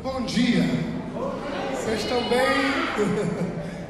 Bom dia. Vocês estão bem?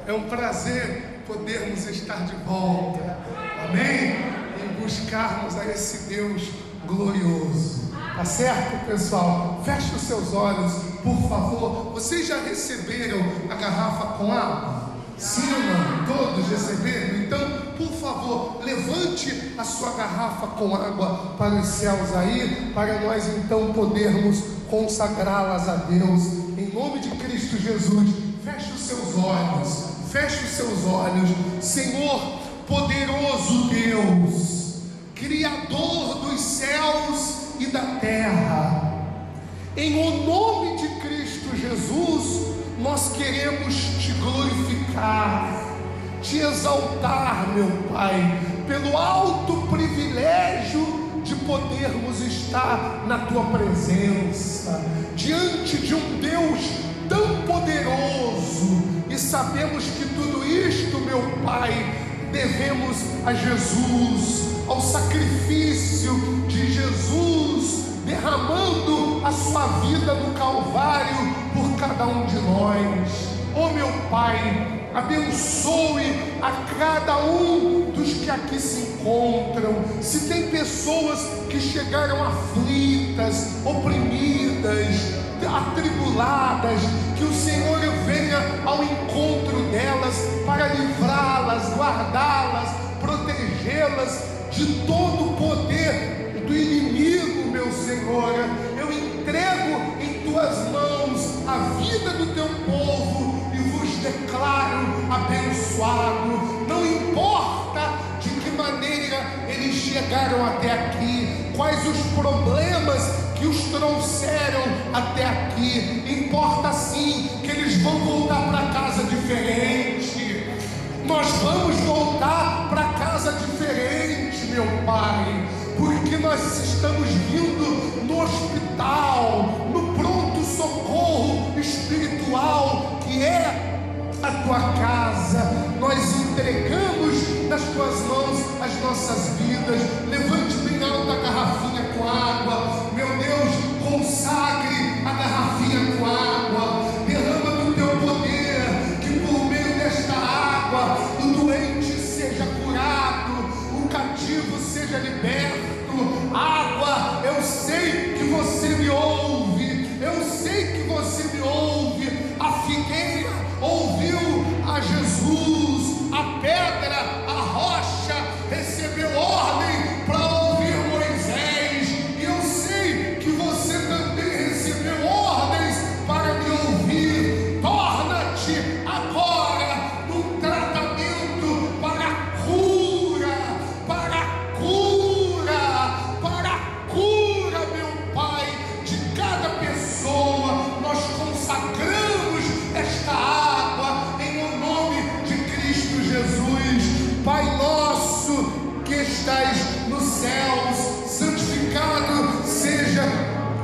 É um prazer podermos estar de volta. Amém? E buscarmos a esse Deus glorioso. Tá certo, pessoal? Feche os seus olhos, por favor. Vocês já receberam a garrafa com água? Sim ou não? Todos receberam? Então, por favor, levante a sua garrafa com água para os céus aí, para nós então podermos consagrá-las a Deus, em nome de Cristo Jesus. Feche os seus olhos, feche os seus olhos. Senhor, poderoso Deus, Criador dos céus e da terra, em o nome de Cristo Jesus, nós queremos te glorificar, te exaltar, meu Pai, pelo alto privilégio de podermos estar na tua presença, diante de um Deus tão poderoso, e sabemos que tudo isto, meu Pai, devemos a Jesus, ao sacrifício de Jesus, derramando a sua vida no Calvário por cada um de nós. Oh meu Pai, abençoe a cada um dos que aqui se encontram. Se tem pessoas que chegaram aflitas, oprimidas, atribuladas, que o Senhor venha ao encontro delas para livrá-las, guardá-las, protegê-las de todo o poder do inimigo, meu Senhor. Eu entrego em tuas mãos a vida do teu povo e vos declaro abençoado. Não importa de que maneira eles chegaram até aqui, quais os problemas que os trouxeram até aqui, importa sim que eles vão voltar para casa diferente. Nós vamos voltar para casa diferente, meu Pai, porque nós estamos vindo no hospital, no pronto-socorro espiritual, que é a tua casa. Nós entregamos nas tuas mãos as nossas vidas. Levante bem alta a garrafinha com água, meu Deus, consagre a garrafinha com água, derrama do teu poder, que por meio desta água o doente seja curado, o cativo seja liberto. Água, eu sei que você me ouve, eu sei que você me ouve. A figueira ouviu a Jesus, a pedra, a rocha recebeu ordem para ouvir Moisés, e eu sei que você também recebeu ordens para me ouvir. Torna-te agora num tratamento para a cura, para a cura, para a cura, meu Pai, de cada pessoa. Nós consagramos esta água em o nome de Cristo Jesus. Pai nosso que estás nos céus, santificado seja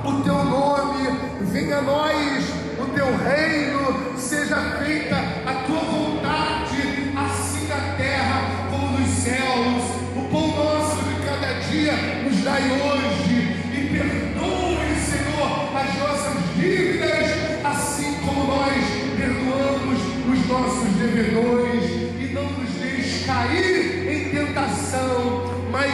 o teu nome, venha a nós o teu reino, seja feita a tua vontade, assim na terra como nos céus. O pão nosso de cada dia nos dai hoje, e perdoe, Senhor, as nossas dívidas, assim como nós perdoamos os nossos devedores, e não nos deixes cair em tentação, mas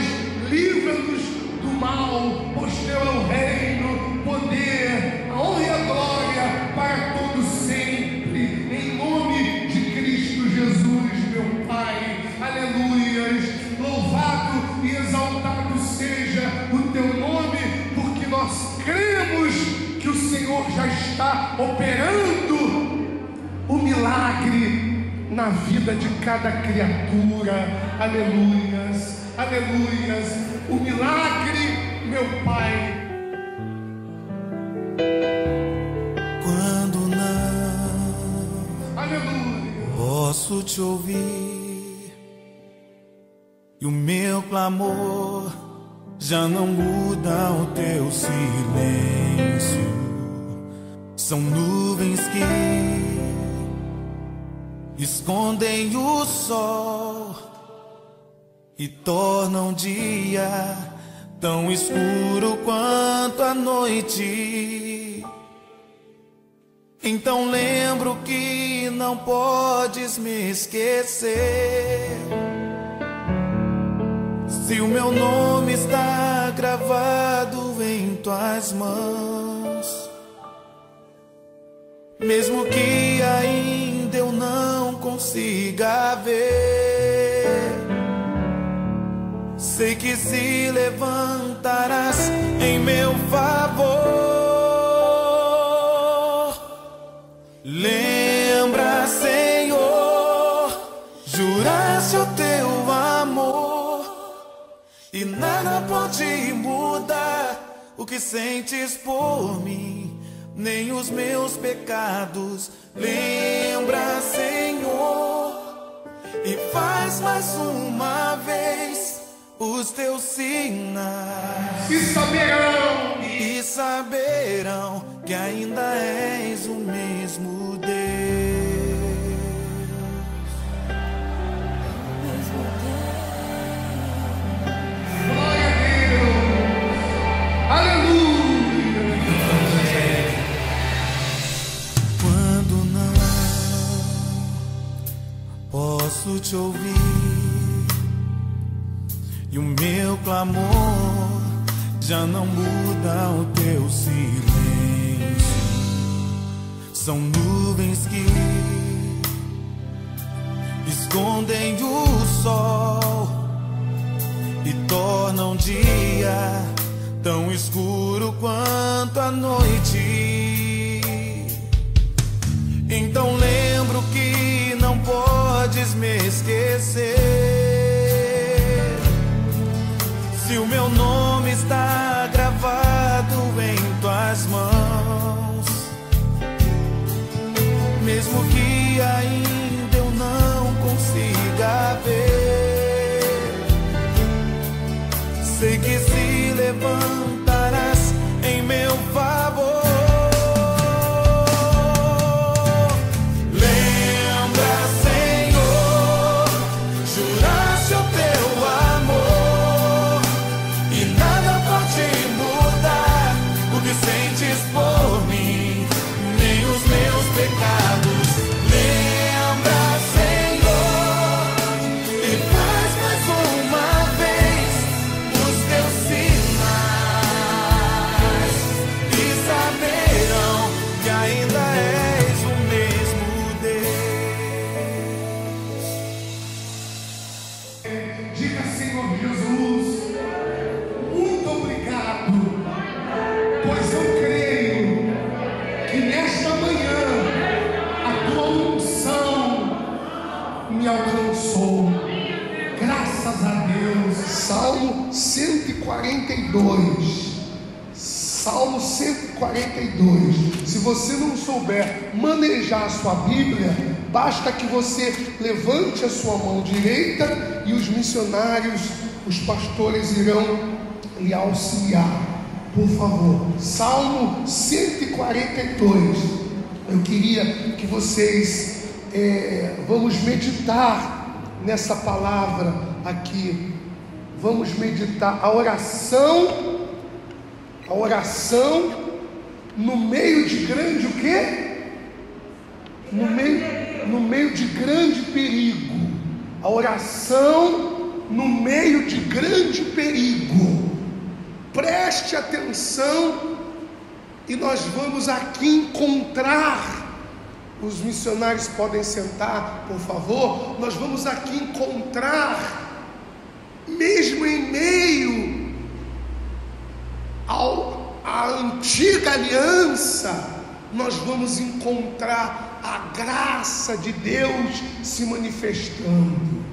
livra-nos do mal, pois teu é o reino, poder, a honra e a glória para todo sempre, em nome de Cristo Jesus, meu Pai. Aleluias. Louvado e exaltado seja o teu nome, porque nós cremos que o Senhor já está operando o milagre na vida de cada criatura. Aleluias, aleluias. O milagre, meu Pai. Quando não, aleluia, posso te ouvir, e o meu clamor já não muda o teu silêncio. São nuvens que escondem o sol e tornam o dia tão escuro quanto a noite. Então lembro que não podes me esquecer. Se o meu nome está gravado em tuas mãos, mesmo que ainda eu não consiga ver, sei que se levantarás em meu favor. Lembra, Senhor, juraste o teu amor, e nada pode mudar o que sentes por mim, nem os meus pecados. Lembra, Senhor, e faz mais uma vez os teus sinais, e saberão que ainda és o mesmo Deus. Glória a Deus. Aleluia. Quando não posso te ouvir e o meu clamor já não muda o teu silêncio, são nuvens que escondem o sol e tornam o dia tão escuro quanto a noite. Então lembro que não podes me esquecer. Se o meu nome está gravado em tuas mãos, mesmo que ainda eu não consiga ver, sei que se levantarás em meu favor. Lembra, Senhor, juraste o teu amor, e nada pode mudar o que sentes por mim, nem os meus pecados. Lembra, Senhor, e faz mais uma vez os teus sinais, e saberão que ainda és o mesmo Deus. Diga, Senhor Jesus, muito obrigado, pois eu creio que nesta manhã a tua unção me alcançou. Graças a Deus. Salmo 142. Salmo 142. Se você não souber manejar a sua Bíblia, basta que você levante a sua mão direita e os missionários, os pastores irão lhe auxiliar. Por favor, Salmo 142. Eu queria que vocês vamos meditar nessa palavra aqui. Vamos meditar a oração no meio de grande o quê? No meio de grande perigo. A oração no meio de grande perigo. Preste atenção, e nós vamos aqui encontrar. Os missionários podem sentar, por favor. Nós vamos aqui encontrar, mesmo em meio à antiga aliança, nós vamos encontrar a graça de Deus se manifestando.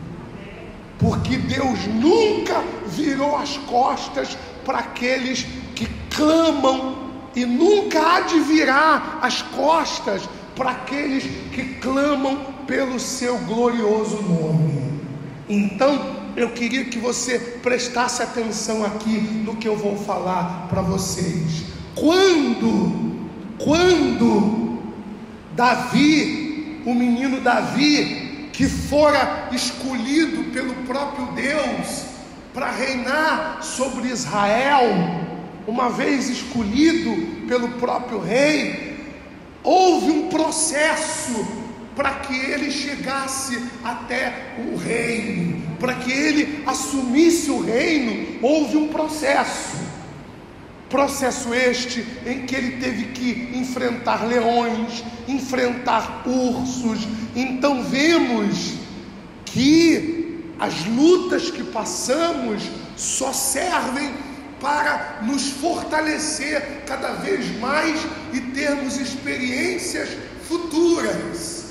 Porque Deus nunca virou as costas para aqueles que clamam, e nunca há de virar as costas para aqueles que clamam pelo seu glorioso nome. Então, eu queria que você prestasse atenção aqui no que eu vou falar para vocês. Quando Davi, o menino Davi, que fora escolhido pelo próprio Deus para reinar sobre Israel, uma vez escolhido pelo próprio rei, houve um processo para que ele chegasse até o reino, para que ele assumisse o reino. Houve um processo este em que ele teve que enfrentar leões, enfrentar ursos. Então vemos que as lutas que passamos só servem para nos fortalecer cada vez mais e termos experiências futuras.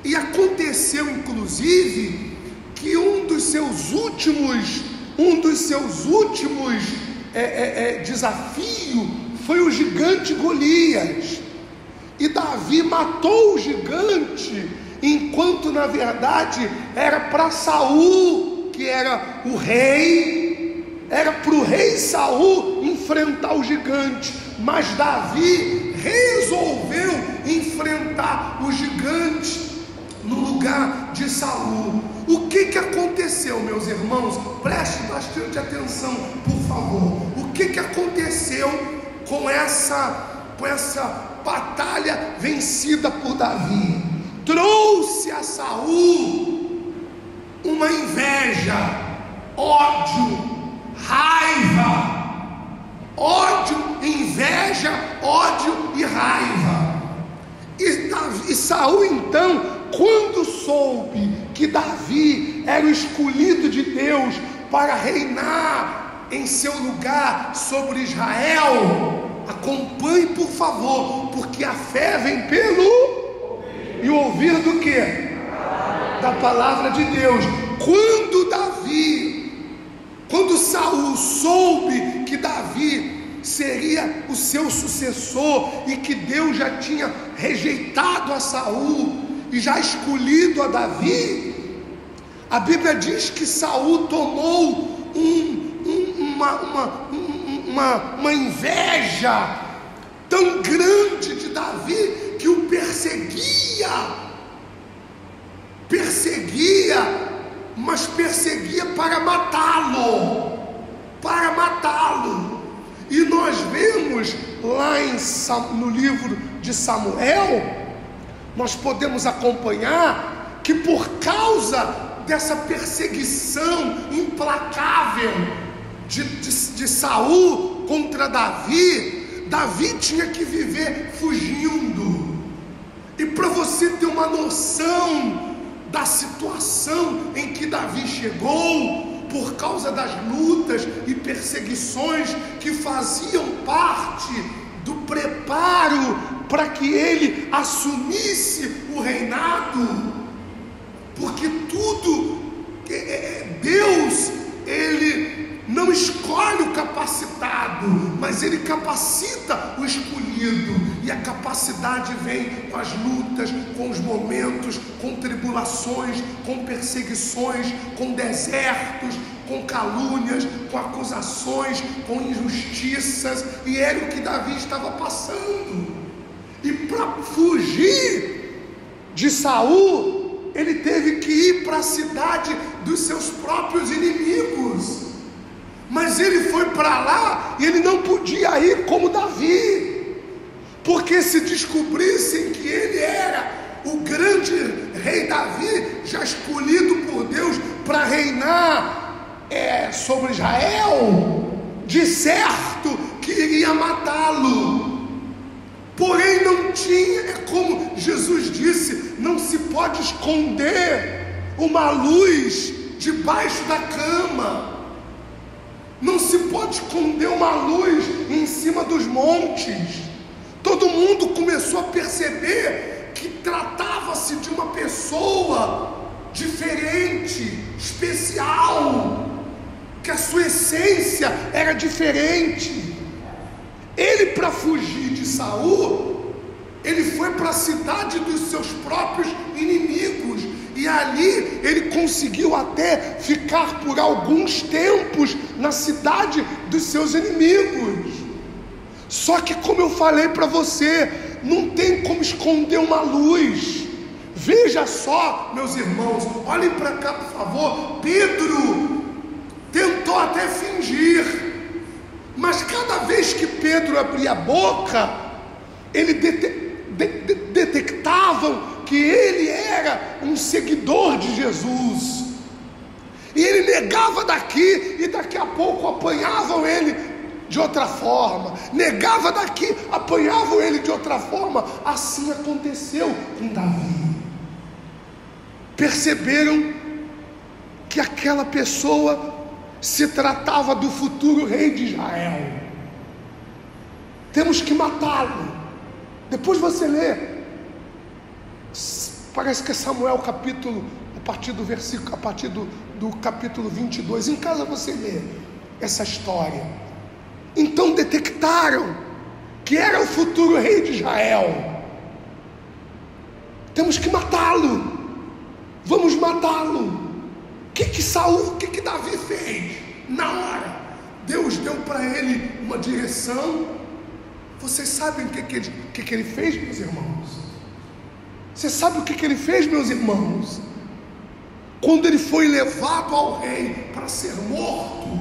E aconteceu inclusive que um dos seus últimos desafios foi o gigante Golias. E Davi matou o gigante, enquanto na verdade era para Saul, que era o rei, era para o rei Saul enfrentar o gigante, mas Davi resolveu enfrentar o gigante no lugar de Saul. O que aconteceu, meus irmãos? Preste bastante atenção, por favor. O que aconteceu com essa batalha vencida por Davi? Trouxe a Saul uma inveja, ódio, raiva. Ódio, inveja, ódio e raiva. E Saul então, quando soube que Davi era o escolhido de Deus para reinar em seu lugar sobre Israel, acompanhe por favor, porque a fé vem pelo e o ouvir do quê? Da palavra de Deus. Quando Saul soube que Davi seria o seu sucessor e que Deus já tinha rejeitado a Saul e já escolhido a Davi, a Bíblia diz que Saul tomou uma inveja tão grande de Davi que o mas perseguia para matá-lo. E nós vemos lá no livro de Samuel, nós podemos acompanhar que por causa dessa perseguição implacável de Saul contra Davi, Davi tinha que viver fugindo. E para você ter uma noção da situação em que Davi chegou, por causa das lutas e perseguições que faziam parte do preparo para que ele assumisse o reinado, porque Deus, ele não escolhe o capacitado, mas ele capacita o escolhido, e a capacidade vem com as lutas, com os momentos, com tribulações, com perseguições, com desertos, com calúnias, com acusações, com injustiças, e era o que Davi estava passando. E para fugir de Saul, ele teve que ir para a cidade dos seus próprios inimigos. Mas ele foi para lá e ele não podia ir como Davi, porque se descobrissem que ele era o grande rei Davi, já escolhido por Deus para reinar sobre Israel, de certo que iria matá-lo. Porém não tinha, é como Jesus disse, não se pode esconder uma luz debaixo da cama. Não se pode esconder uma luz em cima dos montes. Todo mundo começou a perceber que tratava-se de uma pessoa diferente, especial, que a sua essência era diferente. Ele, para fugir de Saul, ele foi para a cidade dos seus próprios inimigos, e ali ele conseguiu até ficar por alguns tempos na cidade dos seus inimigos. Só que, como eu falei para você, não tem como esconder uma luz. Veja só, meus irmãos, olhem para cá, por favor. Pedro tentou até fingir, mas cada vez que Pedro abria a boca, detectavam que ele era um seguidor de Jesus. E ele negava daqui, e daqui a pouco apanhavam ele de outra forma. Negava daqui, apanhavam ele de outra forma. Assim aconteceu com Davi. Perceberam que aquela pessoa se tratava do futuro rei de Israel. Temos que matá-lo. Depois você lê, parece que é Samuel capítulo, a partir do capítulo 22, em casa você lê essa história. Então detectaram que era o futuro rei de Israel. Temos que matá-lo. Vamos matá-lo. O que Davi fez? Na hora, Deus deu para ele uma direção. Vocês sabem o que ele fez, meus irmãos? Você sabe o que ele fez, meus irmãos? Quando ele foi levado ao rei para ser morto,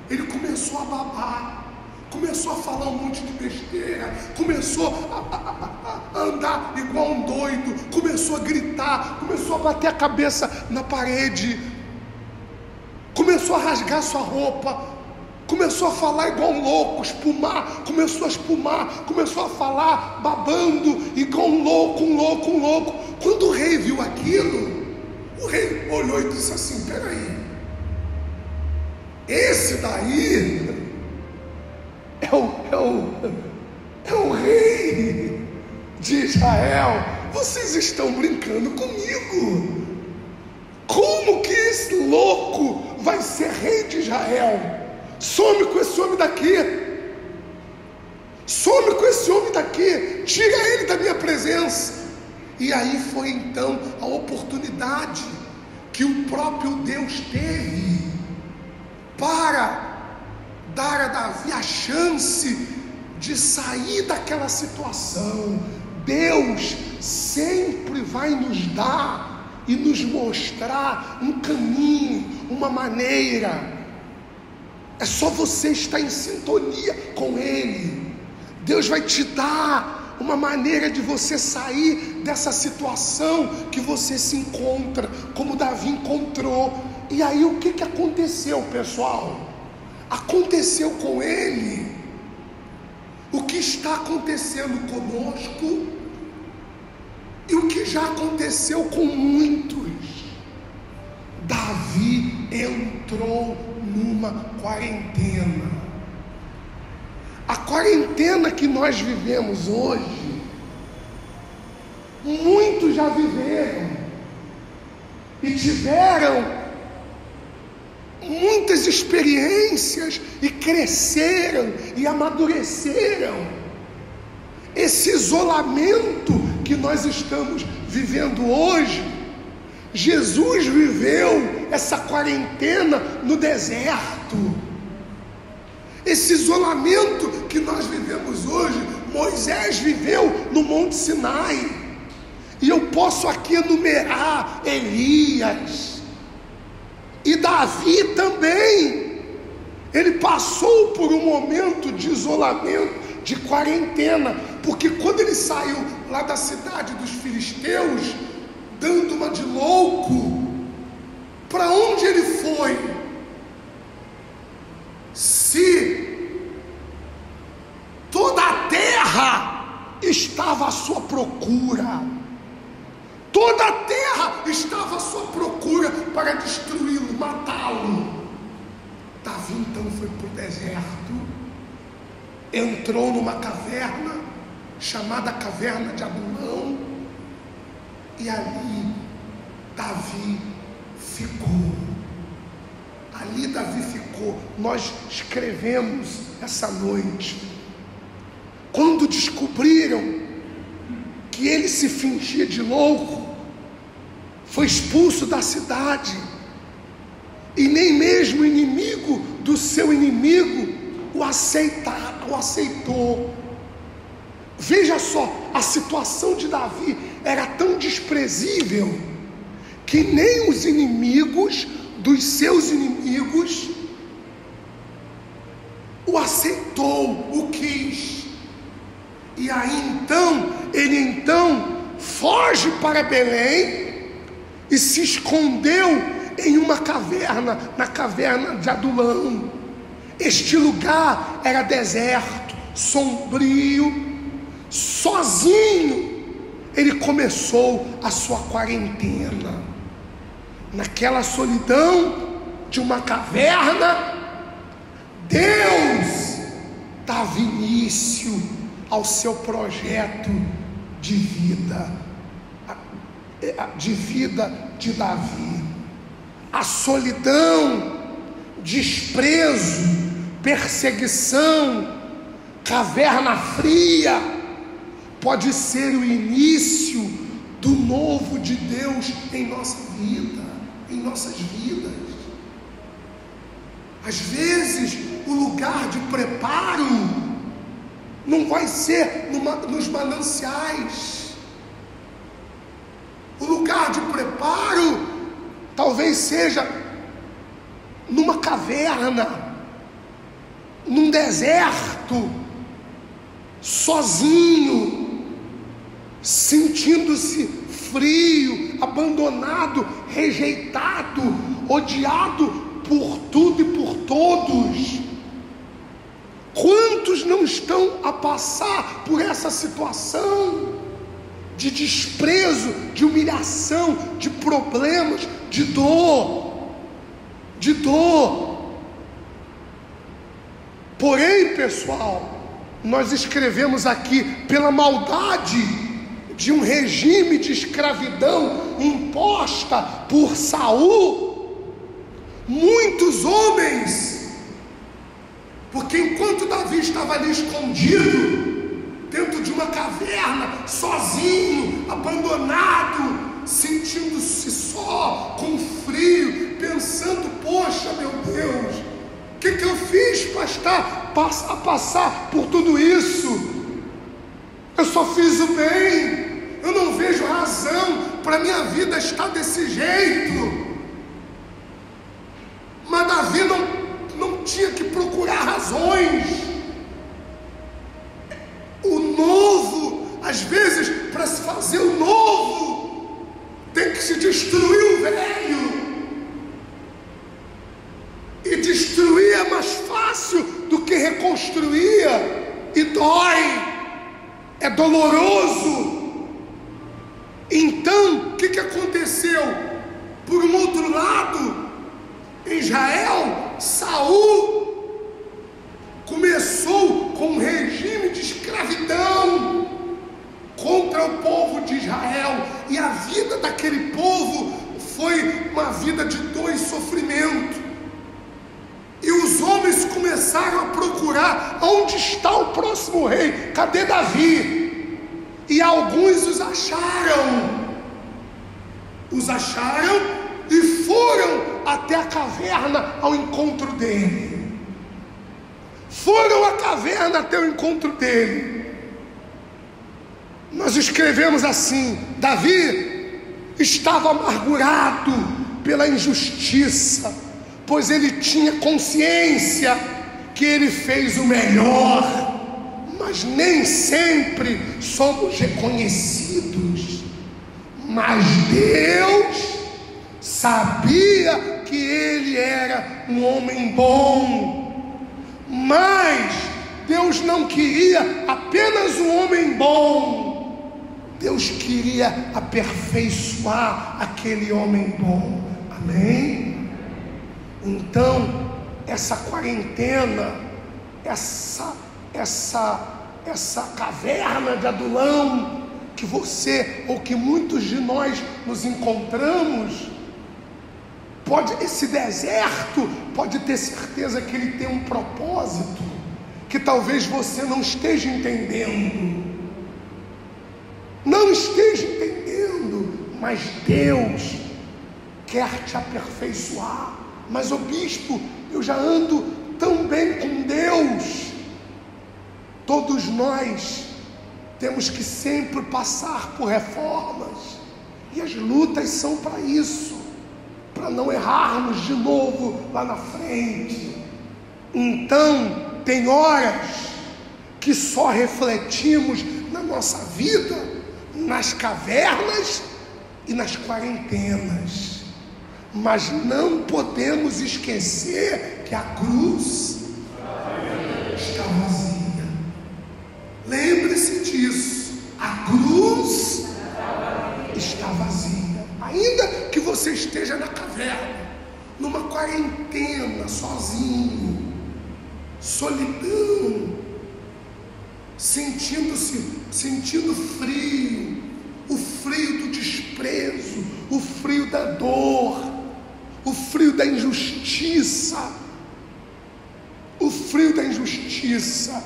ele começou a babar, começou a falar um monte de besteira, começou a andar igual um doido, começou a gritar, começou a bater a cabeça na parede, começou a rasgar sua roupa, começou a falar igual um louco, começou a espumar, começou a falar babando igual um louco. Quando o rei viu aquilo, o rei olhou e disse assim: peraí, esse daí é o rei de Israel. Vocês estão brincando comigo? Como que esse louco vai ser rei de Israel? Some com esse homem daqui. Some com esse homem daqui. Tira ele da minha presença. E aí foi então a oportunidade que o próprio Deus teve para dar a Davi a chance de sair daquela situação. Deus sempre vai nos dar e nos mostrar um caminho, uma maneira. É só você estar em sintonia com Ele. Deus vai te dar uma maneira de você sair dessa situação que você se encontra, como Davi encontrou. E aí o que aconteceu, pessoal? Aconteceu com ele o que está acontecendo conosco e o que já aconteceu com muitos. Davi entrou numa quarentena. A quarentena que nós vivemos hoje, muitos já viveram e tiveram muitas experiências e cresceram e amadureceram. Esse isolamento que nós estamos vivendo hoje, Jesus viveu essa quarentena no deserto. Esse isolamento que nós vivemos hoje, Moisés viveu no Monte Sinai. E eu posso aqui enumerar Elias e Davi também. Ele passou por um momento de isolamento, de quarentena, porque quando ele saiu lá da cidade dos filisteus, dando uma de louco, para onde ele foi? Se toda a terra estava à sua procura, toda a terra estava à sua procura para destruí-lo, matá-lo. Davi então foi para o deserto, entrou numa caverna chamada Caverna de Adulão, e ali Davi ficou. Ali Davi ficou. Nós escrevemos essa noite. Quando descobriram que ele se fingia de louco, foi expulso da cidade. E nem mesmo o inimigo do seu inimigo o aceitou. Veja só, a situação de Davi era tão desprezível que nem os inimigos dos seus inimigos o aceitou, o quis. E E aí ele foge para Belém e se escondeu em uma caverna, na caverna de Adulão. Este lugar era deserto, sombrio, sozinho. Ele começou a sua quarentena. Naquela solidão de uma caverna, Deus dava início ao seu projeto de vida de Davi. A solidão, desprezo, perseguição, caverna fria, pode ser o início do novo de Deus em nossa vida, em nossas vidas. Às vezes, o lugar de preparo não vai ser nos mananciais. O lugar de preparo talvez seja numa caverna, num deserto, sozinho, sentindo-se frio, abandonado, rejeitado, odiado por tudo e por todos. Quantos não estão a passar por essa situação de desprezo, de humilhação, de problemas, de dor? Porém, pessoal, nós escrevemos aqui, pela maldade de um regime de escravidão imposta por Saul, muitos homens, porque enquanto Davi estava ali escondido, dentro de uma caverna, sozinho, abandonado, sentindo-se só, com frio, pensando, poxa, meu Deus, o que eu fiz para passar por tudo isso? Eu só fiz o bem, eu não vejo razão para minha vida estar desse jeito. Mas Davi não tinha que procurar razões. O novo, às vezes, para se fazer o novo, tem que se destruir o velho. E destruir é mais fácil do que reconstruir, e dói, é doloroso. Então, o que aconteceu? Por um outro lado, em Israel, Saul começou com um regime de escravidão contra o povo de Israel, e a vida daquele povo foi uma vida de dor e sofrimento. E os homens começaram a procurar onde está o próximo rei, cadê Davi? E alguns os acharam e foram até a caverna ao encontro dele. Foram à caverna até o encontro dele. Nós escrevemos assim: Davi estava amargurado pela injustiça, pois ele tinha consciência que ele fez o melhor, mas nem sempre somos reconhecidos. Mas Deus sabia que ele era um homem bom, mas Deus não queria apenas um homem bom, Deus queria aperfeiçoar aquele homem bom. Amém? Então, essa quarentena, essa caverna de Adulão que você ou que muitos de nós nos encontramos, esse deserto pode ter certeza que ele tem um propósito que talvez você não esteja entendendo. Mas Deus quer te aperfeiçoar. Mas, ô bispo, eu já ando tão bem com Deus. Todos nós temos que sempre passar por reformas, e as lutas são para isso, para não errarmos de novo lá na frente. Então, tem horas que só refletimos na nossa vida, nas cavernas e nas quarentenas. Mas não podemos esquecer que a cruz está vazia. Lembre-se disso. A cruz está vazia. Ainda que você esteja na caverna, numa quarentena, sozinho, solidão, sentindo frio, o frio do desprezo, o frio da dor, o frio da injustiça, o frio da injustiça.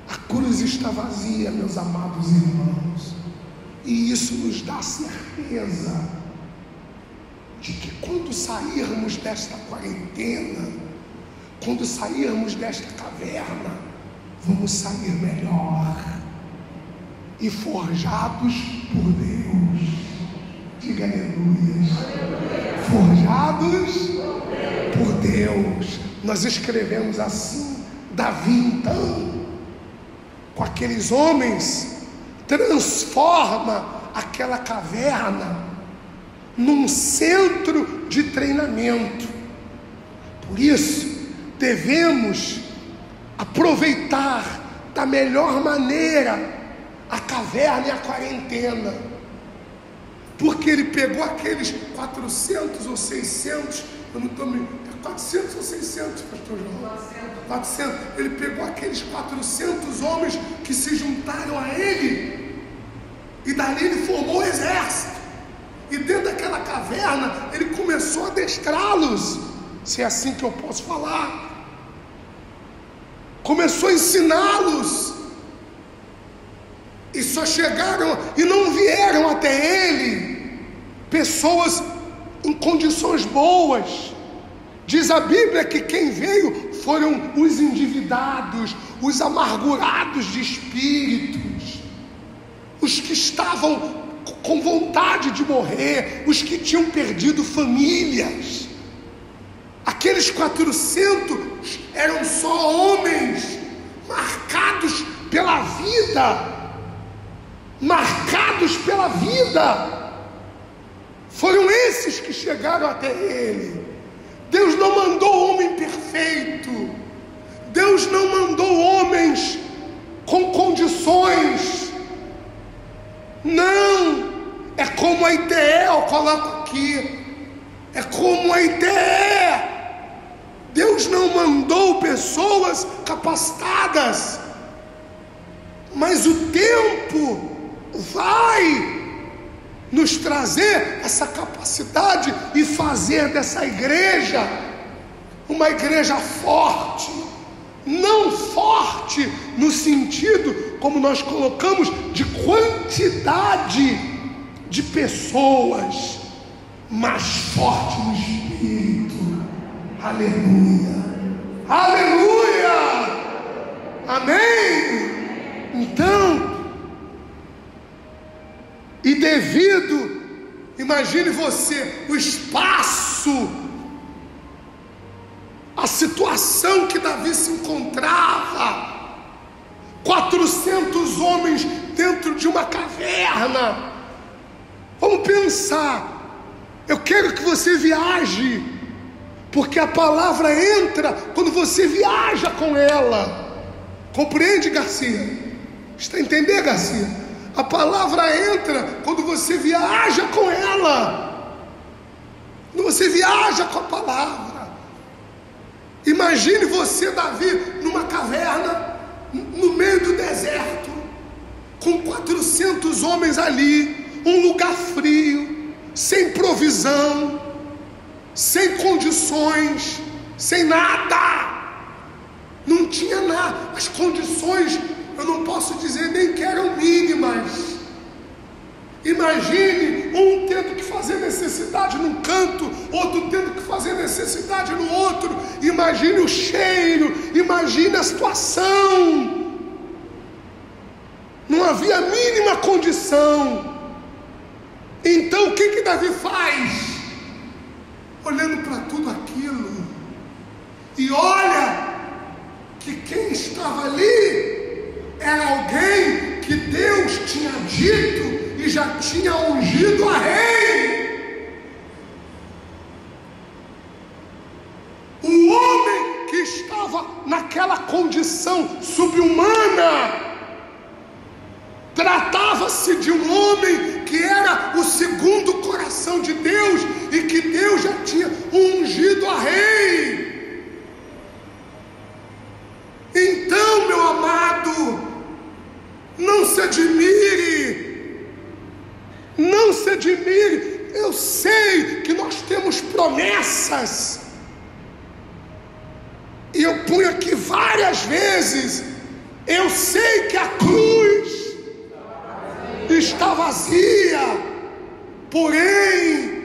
A cruz está vazia, meus amados irmãos, e isso nos dá certeza de que quando sairmos desta quarentena, quando sairmos desta caverna, vamos sair melhor e forjados por Deus. Diga aleluia. Forjados por Deus. Nós escrevemos assim: Davi, então, com aqueles homens, transforma aquela caverna num centro de treinamento. Por isso, devemos aproveitar da melhor maneira a caverna e a quarentena, porque ele pegou aqueles 400 ou 600, eu não estou me... é 400 ou 600, pastor João? 400. Ele pegou aqueles 400 homens que se juntaram a ele, e dali ele formou o exército, e dentro daquela caverna ele começou a adestrá-los, se é assim que eu posso falar. Começou a ensiná-los, e só chegaram e não vieram até ele pessoas em condições boas. Diz a Bíblia que quem veio foram os endividados, os amargurados de espíritos, os que estavam com vontade de morrer, os que tinham perdido famílias. Aqueles 400 eram só homens marcados pela vida, Foram esses que chegaram até ele. Deus não mandou homem perfeito, Deus não mandou homens com condições. Não, é como a ITE, eu coloco aqui, é como a ITE. Deus não mandou pessoas capacitadas, mas o tempo vai nos trazer essa capacidade e fazer dessa igreja uma igreja forte. Não forte no sentido, como nós colocamos, de quantidade de pessoas, mas forte no espírito. Aleluia, aleluia, amém. Então, e devido, imagine você, o espaço, a situação que Davi se encontrava, 400 homens dentro de uma caverna. Vamos pensar, eu quero que você viaje, porque a palavra entra quando você viaja com ela. Compreende, Garcia? Está entendendo, Garcia? A palavra entra quando você viaja com ela, quando você viaja com a palavra. Imagine você, Davi, numa caverna, no meio do deserto, com 400 homens ali, um lugar frio, sem provisão, sem condições, sem nada, não tinha nada. As condições, eu não posso dizer nem que eram mínimas. Imagine um tendo que fazer necessidade num canto, outro tendo que fazer necessidade no outro. Imagine o cheiro, imagine a situação. Não havia a mínima condição. Então o que Davi faz? Olhando para tudo aquilo, e olha que quem estava ali era alguém que Deus tinha dito e já tinha ungido a rei. O homem que estava naquela condição subhumana, tratava-se de um homem que era o segundo coração de Deus e que Deus já tinha ungido a rei. Então, meu amado, não se admire, não se admire. Eu sei que nós temos promessas, e eu ponho aqui várias vezes, eu sei que a cruz está vazia, porém,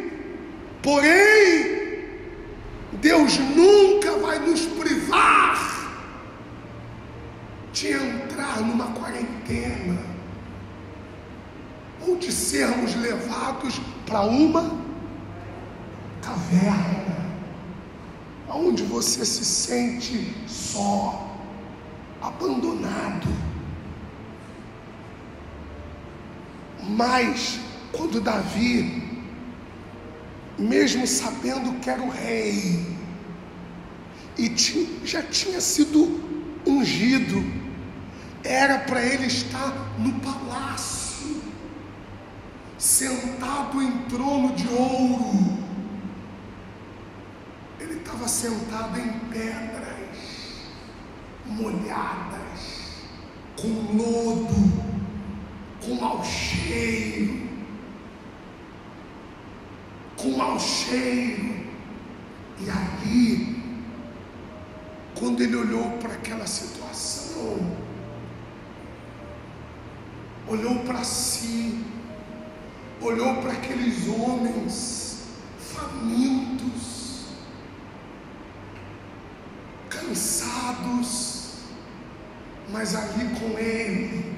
Deus nunca vai nos privar de entrar numa quarentena, ou de sermos levados para uma caverna, onde você se sente só, abandonado. Mas quando Davi, mesmo sabendo que era o rei e já tinha sido ungido, era para ele estar no palácio, sentado em trono de ouro. Ele estava sentado em pedras molhadas, com lodo, com mau cheiro, e ali, quando ele olhou para aquela situação, olhou para si, olhou para aqueles homens famintos, cansados, mas ali com ele,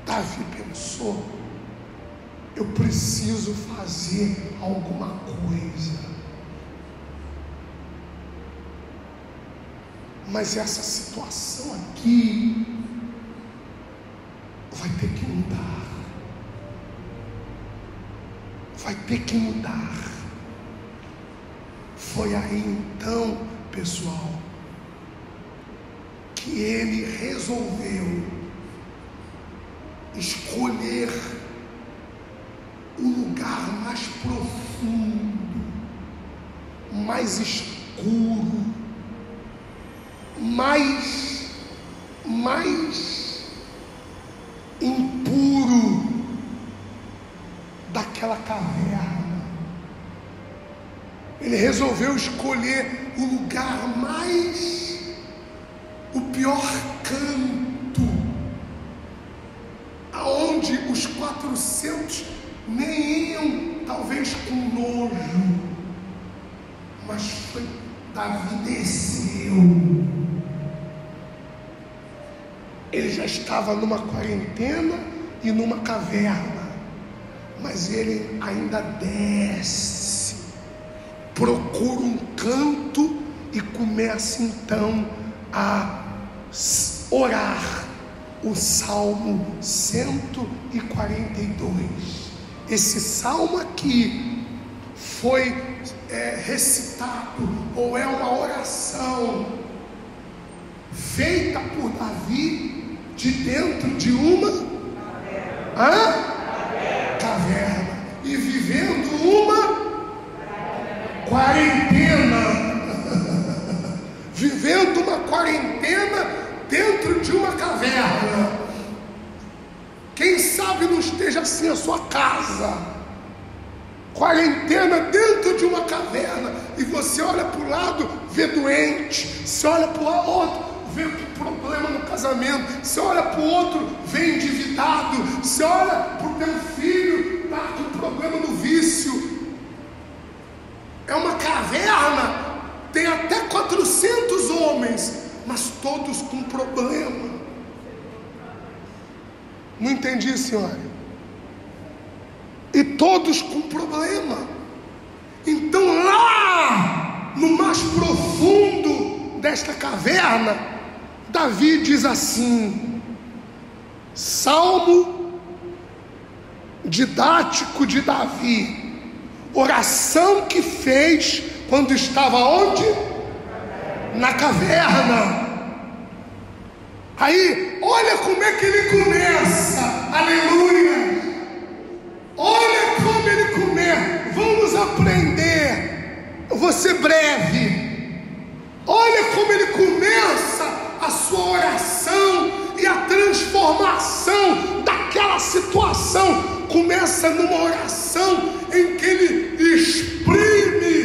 Davi pensou: eu preciso fazer alguma coisa. Mas essa situação aqui vai ter que mudar. Vai ter que mudar. Foi aí então, pessoal, que ele resolveu escolher o lugar mais profundo, mais escuro, mais impuro daquela caverna. Ele resolveu escolher o lugar o pior canto, aonde os 400 nem iam, talvez com nojo, mas Davi desceu. Ele já estava numa quarentena e numa caverna, mas ele ainda desce, procura um canto e começa então a orar o Salmo 142. Esse salmo aqui foi recitado, ou é uma oração feita por Davi de dentro de uma caverna, e vivendo uma quarentena, vivendo uma quarentena dentro de uma caverna. Quem sabe não esteja assim a sua casa, quarentena dentro de uma caverna, e você olha para o lado, vê doente, você olha para o outro, vê problema no casamento, você olha para o outro, vê endividado, você olha para o teu filho, está com problema no vício. É uma caverna, tem até 400 homens, mas todos com problema. Não entendi, senhora. E todos com problema. Então lá no mais profundo desta caverna, Davi diz assim, Salmo didático de Davi, oração que fez quando estava onde? Na caverna. Aí, olha como é que ele começa, aleluia. Olha como ele começa, vamos aprender, eu vou ser breve. Olha como ele começa a sua oração e a transformação daquela situação. Começa numa oração em que ele exprime,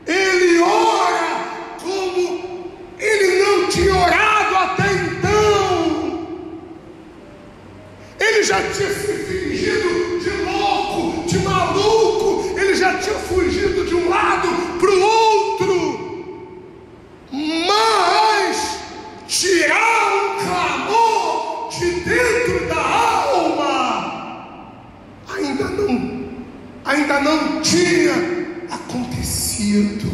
ele ora como ele não tinha orado até então. Ele já tinha se fingido de louco, de maluco, ele já tinha fugido de um lado para o outro, mas tirar um clamor de dentro da alma ainda não tinha acontecido.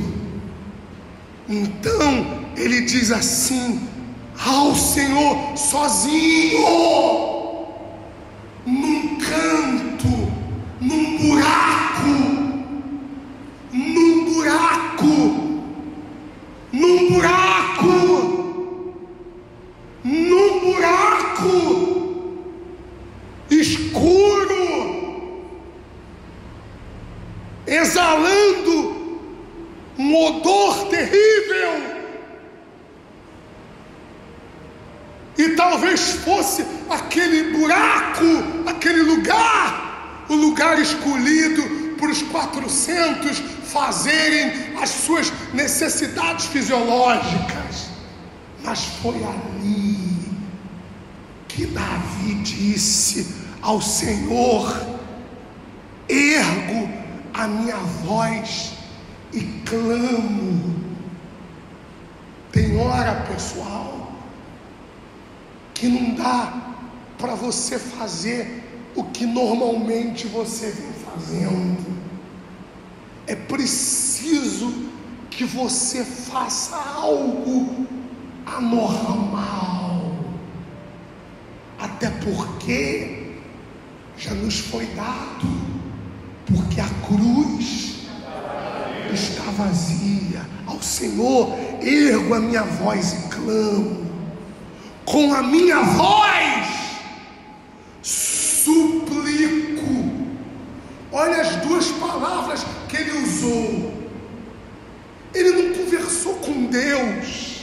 Então ele diz assim ao Senhor, sozinho, num canto, num buraco, escuro, exalando um odor terrível. E talvez fosse aquele buraco, aquele lugar, o lugar escolhido para os 400 fazerem as suas necessidades fisiológicas. Mas foi ali que Davi disse ao Senhor: ergo a minha voz e clamo. Tem hora, pessoal, que não dá para você fazer o que normalmente você vem fazendo. É preciso que você faça algo anormal, até porque já nos foi dado, porque a cruz está vazia. Ao Senhor ergo a minha voz e clamo, com a minha voz suplico. Olha as duas palavras que ele usou. Ele não conversou com Deus,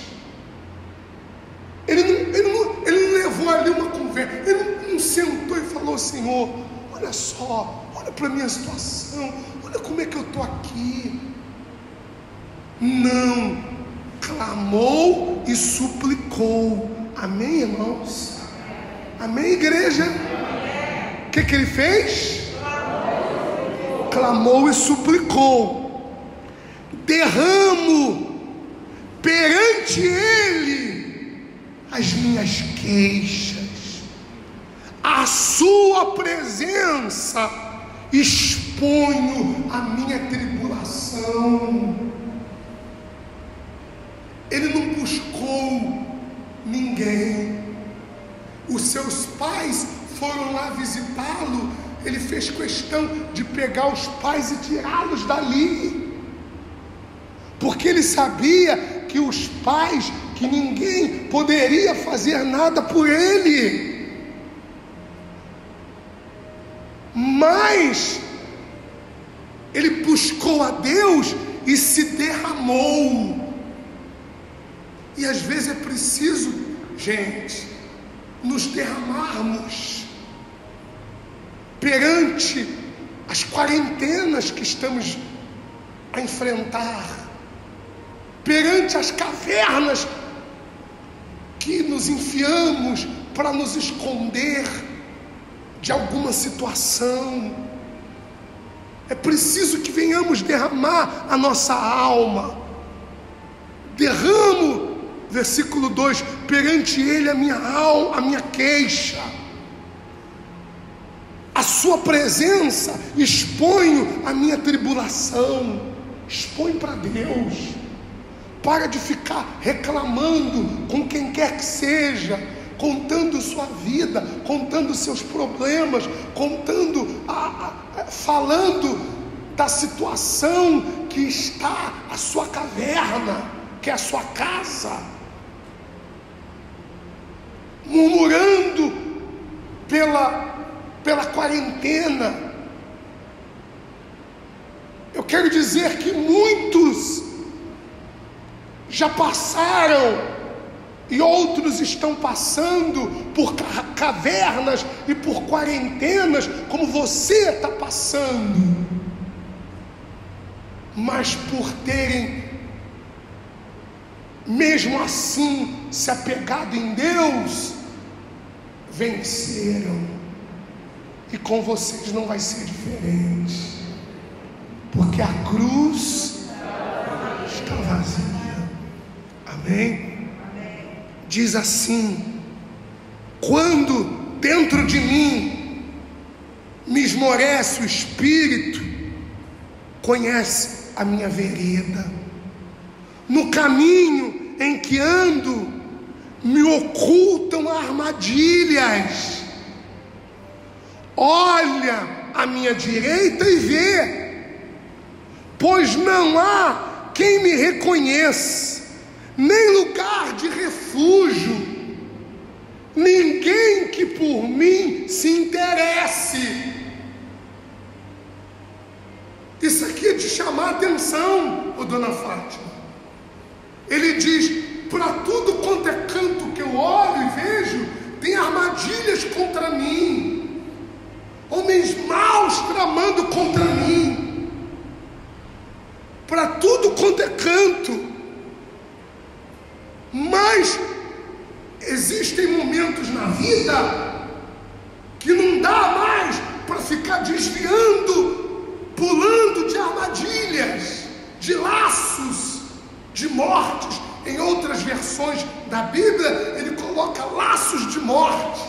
ele não levou ali uma conversa, ele não sentou e falou: Senhor, olha só, olha para a minha situação, olha como é que eu estou aqui. Não, clamou e suplicou. Amém, irmãos? Amém, igreja? O que ele fez? Clamou e suplicou. Derramo perante ele as minhas queixas, a sua presença exponho a minha tribulação. Ele não buscou ninguém. Os seus pais foram lá visitá-lo. Ele fez questão de pegar os pais e tirá-los dali, porque ele sabia que os pais, que ninguém poderia fazer nada por ele. Mas ele buscou a Deus e se derramou. E às vezes é preciso, gente, nos derramarmos perante as quarentenas que estamos a enfrentar, perante as cavernas que nos enfiamos para nos esconder de alguma situação. É preciso que venhamos derramar a nossa alma. Derramo, versículo 2, perante ele a minha alma, a minha queixa, a sua presença exponho a minha tribulação. Expõe para Deus. Para de ficar reclamando com quem quer que seja, contando sua vida, contando seus problemas, falando da situação que está a sua caverna, que é a sua casa, murmurando pela quarentena. Eu quero dizer que muitos já passaram e outros estão passando por cavernas e por quarentenas como você está passando, mas por terem mesmo assim se apegado em Deus, venceram. E com vocês não vai ser diferente, porque a cruz está vazia. Amém? Diz assim: quando dentro de mim me esmorece o espírito, conhece a minha vereda. No caminho em que ando, me ocultam armadilhas. Olha à minha direita e vê, pois não há quem me reconheça, nem lugar de refúgio, ninguém que por mim se interesse. Isso aqui é de chamar a atenção, ô dona Fátima. Ele diz: para tudo quanto é canto que eu olho e vejo, tem armadilhas contra mim, homens maus tramando contra mim. Para tudo quanto é canto. Mas existem momentos na vida que não dá mais para ficar desviando, pulando de armadilhas, de laços, de mortes. Em outras versões da Bíblia, ele coloca laços de morte.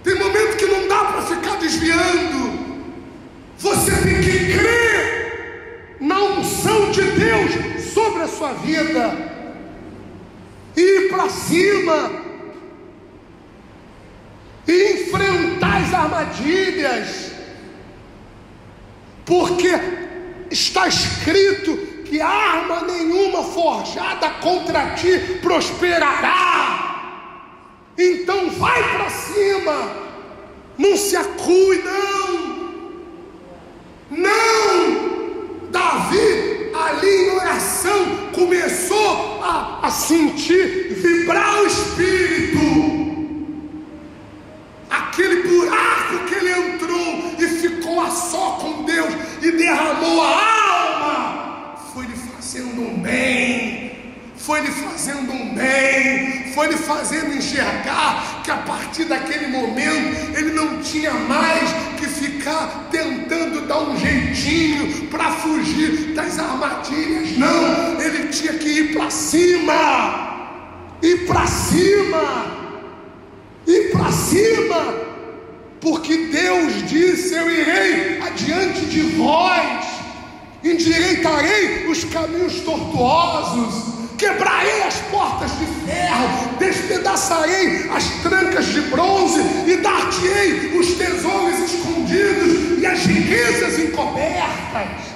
Tem momento que não dá para ficar desviando. Você tem que crer na unção de Deus sobre a sua vida e ir para cima e enfrentar as armadilhas, porque está escrito que arma nenhuma forjada contra ti prosperará. Então vai para cima, não se acue, não. Davi ali em oração começou a sentir vibrar o espírito, aquele buraco que ele entrou e ficou a só com Deus e derramou a alma, foi lhe fazendo um bem, foi lhe fazendo um bem, foi lhe fazendo enxergar que a partir daquele momento ele não tinha mais que ficar tentando dar um jeitinho para fugir das armadilhas, não, ele tinha que ir para cima, ir para cima, porque Deus disse: eu irei adiante de vós, endireitarei os caminhos tortuosos, quebrarei as portas de ferro, despedaçarei as trancas de bronze e dar-te-ei os tesouros escondidos e as riquezas encobertas.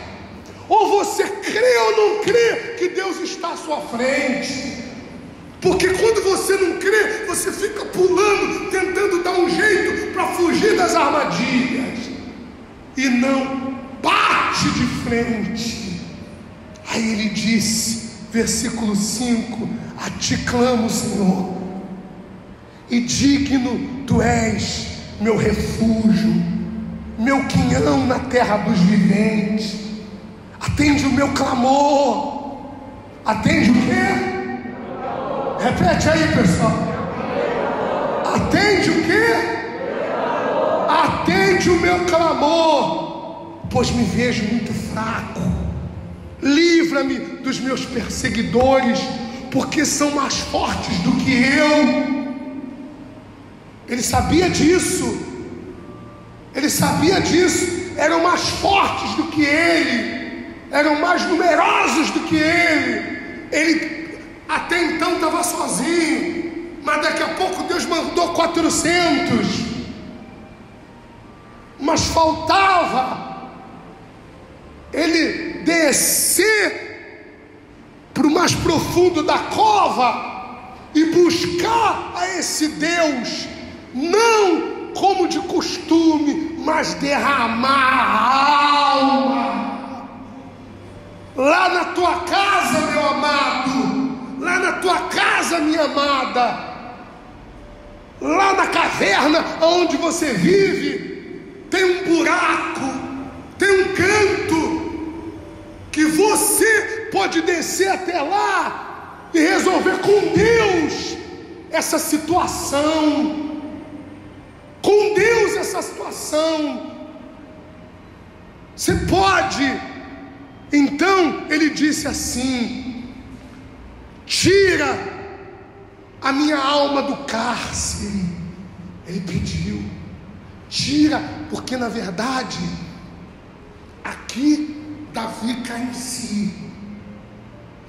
Ou você crê ou não crê que Deus está à sua frente, porque quando você não crê, você fica pulando, tentando dar um jeito para fugir das armadilhas e não bate de frente. Aí ele disse, versículo 5: a ti clamo, Senhor, e digno tu és meu refúgio, meu quinhão na terra dos viventes. Atende o meu clamor. Atende o quê? Repete aí, pessoal. Atende o quê? Atende o meu clamor, pois me vejo muito fraco. Livra-me dos meus perseguidores, porque são mais fortes do que eu. Ele sabia disso. Ele sabia disso. eram mais fortes do que ele, eram mais numerosos do que ele. Ele até então estava sozinho, mas daqui a pouco Deus mandou 400. Mas faltava ele descer para o mais profundo da cova e buscar a esse Deus, não como de costume, mas derramar a alma. Lá na tua casa, meu amado, lá na tua casa, minha amada, lá na caverna onde você vive, tem um buraco, tem um canto que você pode descer até lá e resolver com Deus essa situação. Com Deus essa situação. Você pode. Então ele disse assim: tira a minha alma do cárcere. Ele pediu, tira, porque na verdade aqui Davi cai em si.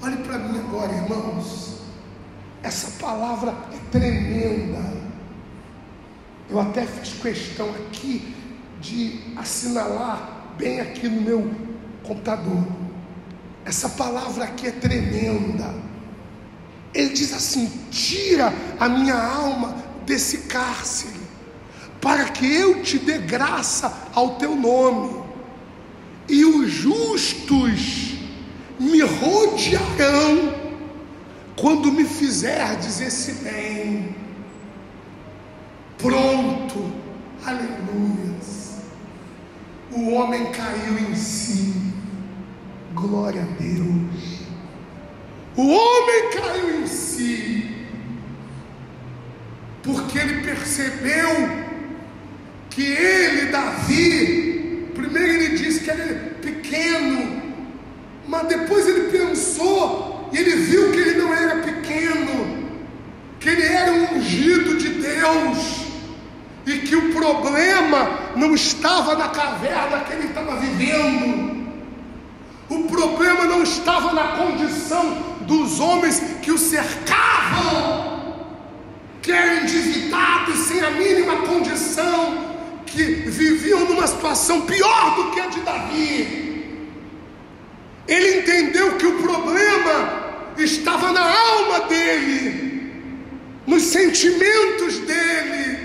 Olhe para mim agora, irmãos. Essa palavra é tremenda. Eu até fiz questão aqui de assinalar bem aqui no meu computador. Essa palavra aqui é tremenda. Ele diz assim: tira a minha alma desse cárcere, para que eu te dê graça ao teu nome, e os justos me rodearão quando me fizerdes esse bem. Pronto, aleluia. O homem caiu em si, glória a Deus. O homem caiu em si, porque ele percebeu que ele, Davi, primeiro ele disse que ele era pequeno, mas depois ele pensou e ele viu que ele não era pequeno, que ele era um ungido de Deus, e que o problema não estava na caverna que ele estava vivendo, o problema não estava na condição dos homens que o cercavam, que eram endividados sem a mínima condição, que viviam numa situação pior do que a de Davi. Ele entendeu que o problema estava na alma dele, nos sentimentos dele,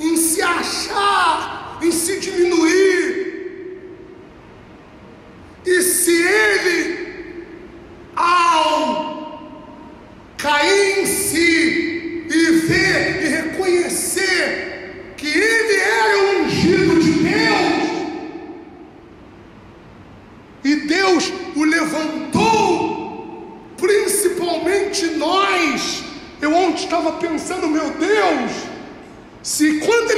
em se achar, em se diminuir. E se ele, ao cair em si e ver e reconhecer que ele era um ungido de Deus, e Deus o levantou, principalmente nós. Eu ontem estava pensando, meu Deus, se quando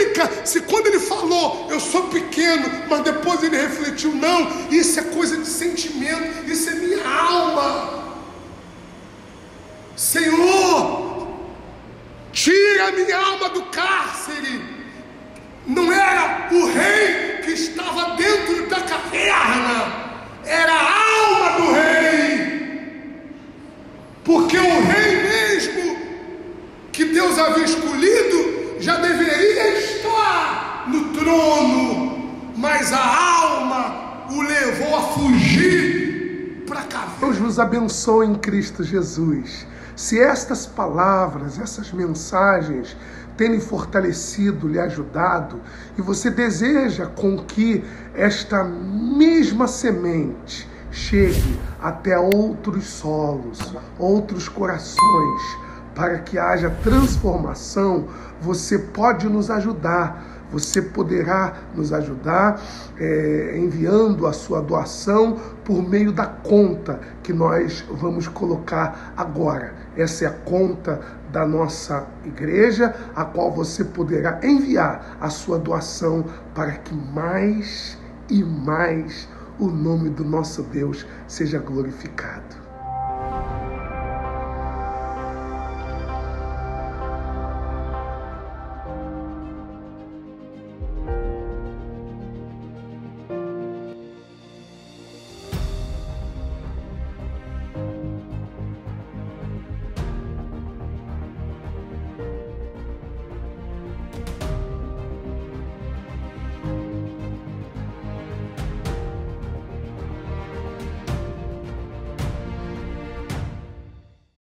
ele falou, eu sou pequeno, mas depois ele refletiu, não, isso é coisa de sentimento, isso é minha alma. Senhor, tira a minha alma do cárcere. Não era o rei que estava dentro da caverna, era a alma do rei, porque o rei mesmo que Deus havia escolhido já deveria estar no trono, mas a alma o levou a fugir para cá. Deus nos abençoe em Cristo Jesus. Se estas palavras, essas mensagens terem fortalecido, lhe ajudado, e você deseja com que esta mesma semente chegue até outros solos, outros corações, para que haja transformação, você pode nos ajudar. Você poderá nos ajudar enviando a sua doação por meio da conta que nós vamos colocar agora. Essa é a conta da nossa igreja, a qual você poderá enviar a sua doação para que mais e mais o nome do nosso Deus seja glorificado.